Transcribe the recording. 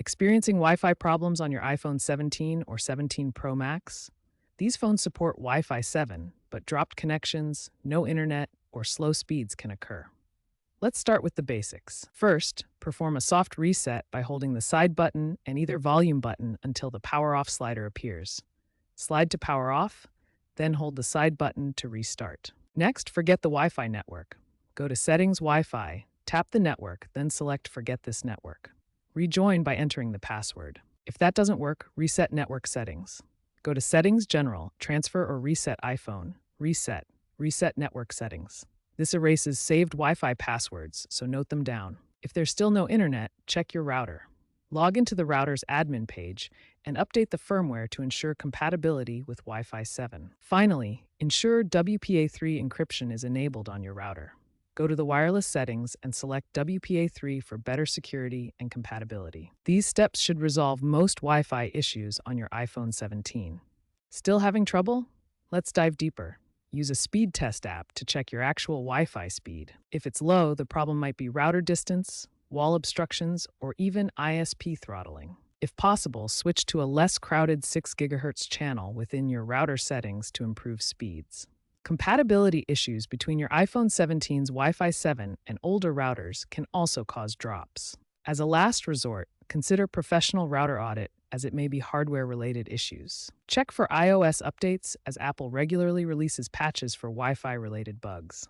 Experiencing Wi-Fi problems on your iPhone 17 or 17 Pro Max? These phones support Wi-Fi 7, but dropped connections, no internet, or slow speeds can occur. Let's start with the basics. First, perform a soft reset by holding the side button and either volume button until the power off slider appears. Slide to power off, then hold the side button to restart. Next, forget the Wi-Fi network. Go to Settings Wi-Fi, tap the network, then select Forget this network. Rejoin by entering the password. If that doesn't work, reset network settings. Go to Settings General, Transfer or Reset iPhone, Reset Network Settings. This erases saved Wi-Fi passwords, so note them down. If there's still no internet, check your router. Log into the router's admin page and update the firmware to ensure compatibility with Wi-Fi 7. Finally, ensure WPA3 encryption is enabled on your router. Go to the wireless settings and select WPA3 for better security and compatibility. These steps should resolve most Wi-Fi issues on your iPhone 17. Still having trouble? Let's dive deeper. Use a speed test app to check your actual Wi-Fi speed. If it's low, the problem might be router distance, wall obstructions, or even ISP throttling. If possible, switch to a less crowded 6 GHz channel within your router settings to improve speeds. Compatibility issues between your iPhone 17's Wi-Fi 7 and older routers can also cause drops. As a last resort, consider professional router audit as it may be hardware-related issues. Check for iOS updates as Apple regularly releases patches for Wi-Fi-related bugs.